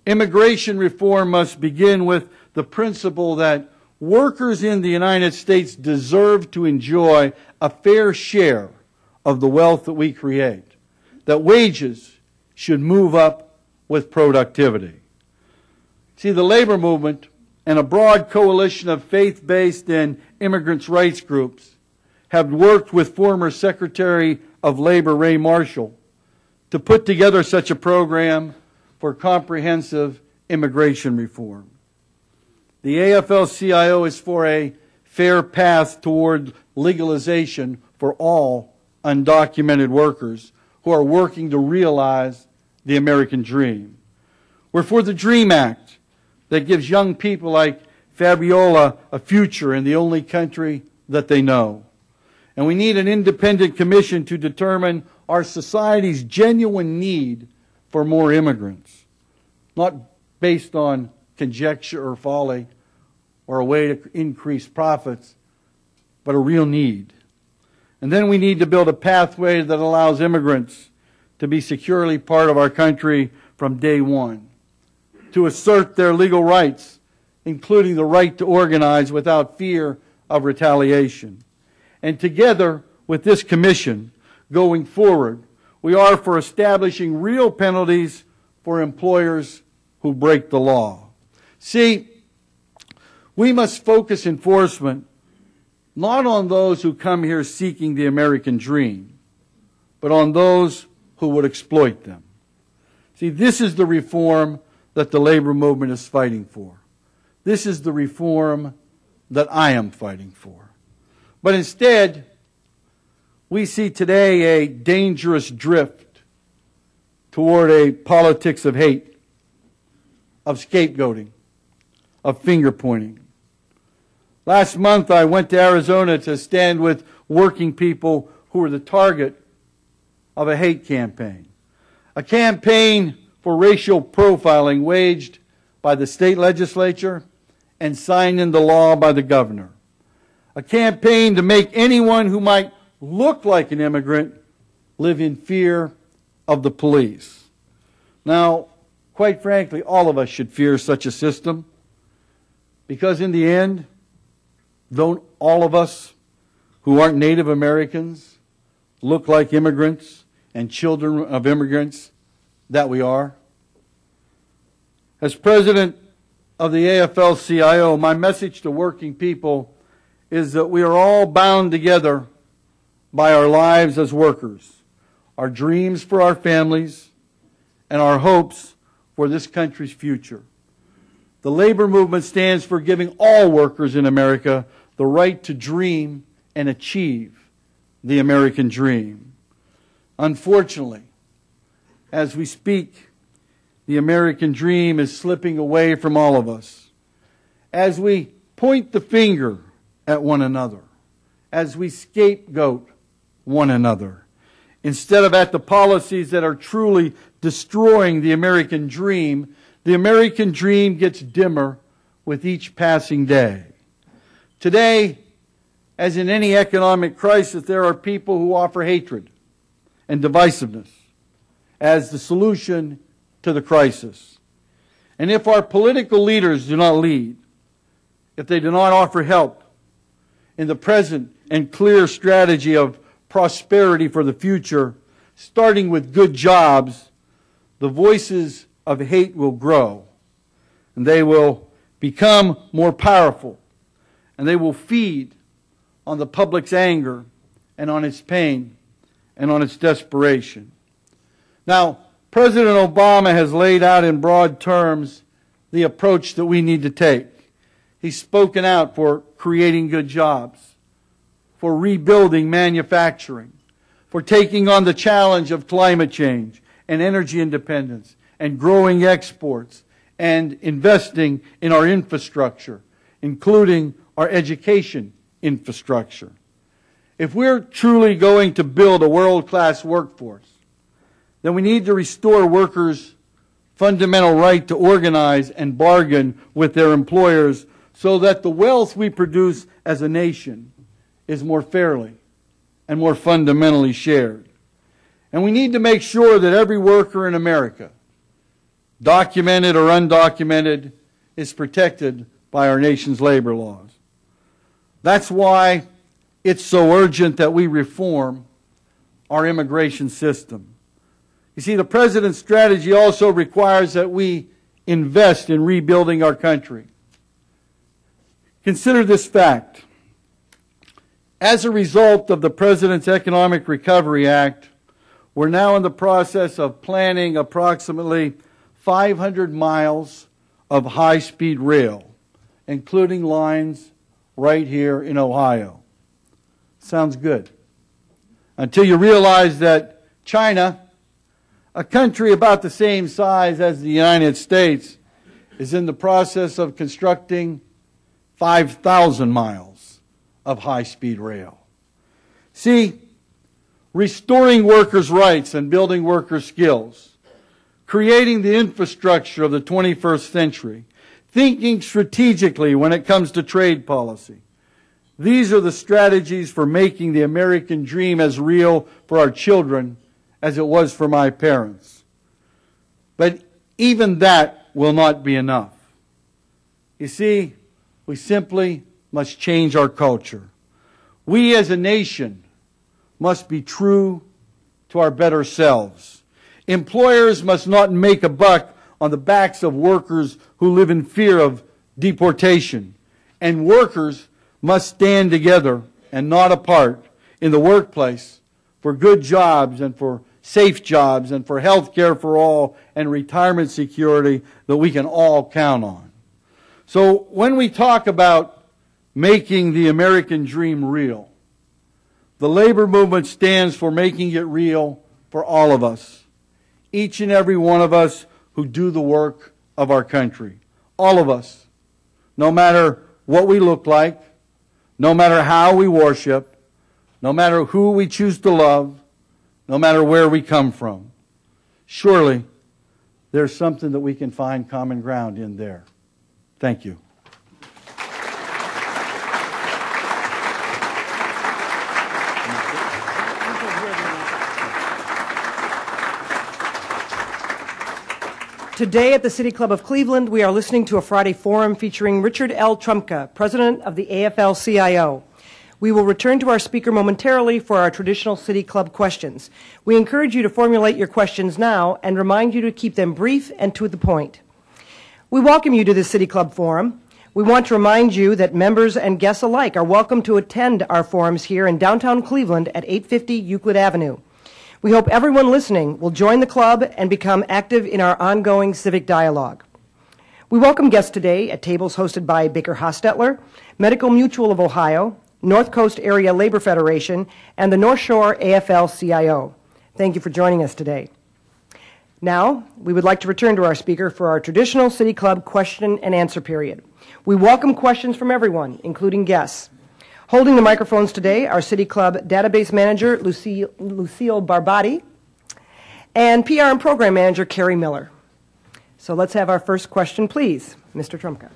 Immigration reform must begin with the principle that workers in the United States deserve to enjoy a fair share of the wealth that we create, that wages should move up with productivity. See, the labor movement and a broad coalition of faith-based and immigrants' rights groups have worked with former Secretary of Labor Ray Marshall to put together such a program for comprehensive immigration reform. The AFL-CIO is for a fair path toward legalization for all undocumented workers who are working to realize the American dream. We're for the DREAM Act that gives young people like Fabiola a future in the only country that they know. And we need an independent commission to determine our society's genuine need for more immigrants, not based on conjecture or folly or a way to increase profits, but a real need. And then we need to build a pathway that allows immigrants to be securely part of our country from day one, to assert their legal rights, including the right to organize without fear of retaliation. And together with this commission, going forward, we are for establishing real penalties for employers who break the law. See, we must focus enforcement not on those who come here seeking the American dream, but on those who would exploit them. See, this is the reform that the labor movement is fighting for. This is the reform that I am fighting for. But instead, we see today a dangerous drift toward a politics of hate, of scapegoating, of finger-pointing. Last month, I went to Arizona to stand with working people who were the target of a hate campaign. A campaign for racial profiling waged by the state legislature and signed into law by the governor. A campaign to make anyone who might look like an immigrant live in fear of the police. Now, quite frankly, all of us should fear such a system, because in the end, don't all of us who aren't Native Americans look like immigrants and children of immigrants that we are? As president of the AFL-CIO, my message to working people is that we are all bound together by our lives as workers, our dreams for our families, and our hopes for this country's future. The labor movement stands for giving all workers in America the right to dream and achieve the American dream. Unfortunately, as we speak, the American dream is slipping away from all of us. As we point the finger at one another, as we scapegoat one another, instead of at the policies that are truly destroying the American dream gets dimmer with each passing day. Today, as in any economic crisis, there are people who offer hatred and divisiveness as the solution to the crisis. And if our political leaders do not lead, if they do not offer help in the present and clear strategy of prosperity for the future, starting with good jobs, the voices of hate will grow, and they will become more powerful, and they will feed on the public's anger and on its pain and on its desperation. Now, President Obama has laid out in broad terms the approach that we need to take. He's spoken out for creating good jobs, for rebuilding manufacturing, for taking on the challenge of climate change and energy independence and growing exports and investing in our infrastructure, including our education infrastructure. If we're truly going to build a world-class workforce, then we need to restore workers' fundamental right to organize and bargain with their employers so that the wealth we produce as a nation is more fairly and more fundamentally shared. And we need to make sure that every worker in America documented or undocumented, is protected by our nation's labor laws. That's why it's so urgent that we reform our immigration system. You see, the President's strategy also requires that we invest in rebuilding our country. Consider this fact. As a result of the President's Economic Recovery Act, we're now in the process of planning approximately 500 miles of high-speed rail, including lines right here in Ohio. Sounds good. Until you realize that China, a country about the same size as the United States, is in the process of constructing 5,000 miles of high-speed rail. See, restoring workers' rights and building workers' skills, creating the infrastructure of the 21st century, thinking strategically when it comes to trade policy. These are the strategies for making the American dream as real for our children as it was for my parents. But even that will not be enough. You see, we simply must change our culture. We as a nation must be true to our better selves. Employers must not make a buck on the backs of workers who live in fear of deportation. And workers must stand together and not apart in the workplace for good jobs and for safe jobs and for health care for all and retirement security that we can all count on. So when we talk about making the American dream real, the labor movement stands for making it real for all of us, each and every one of us who do the work of our country. All of us, no matter what we look like, no matter how we worship, no matter who we choose to love, no matter where we come from. Surely there's something that we can find common ground in there. Thank you. Today at the City Club of Cleveland, we are listening to a Friday forum featuring Richard L. Trumka, president of the AFL-CIO. We will return to our speaker momentarily for our traditional City Club questions. We encourage you to formulate your questions now and remind you to keep them brief and to the point. We welcome you to the City Club Forum. We want to remind you that members and guests alike are welcome to attend our forums here in downtown Cleveland at 850 Euclid Avenue. We hope everyone listening will join the club and become active in our ongoing civic dialogue. We welcome guests today at tables hosted by Baker Hostetler, Medical Mutual of Ohio, North Coast Area Labor Federation, and the North Shore AFL-CIO. Thank you for joining us today. Now, we would like to return to our speaker for our traditional City Club question and answer period. We welcome questions from everyone, including guests. Holding the microphones today are City Club Database Manager Lucille Barbati and PR and Program Manager Carrie Miller. So let's have our first question, please. Mr. Trumka.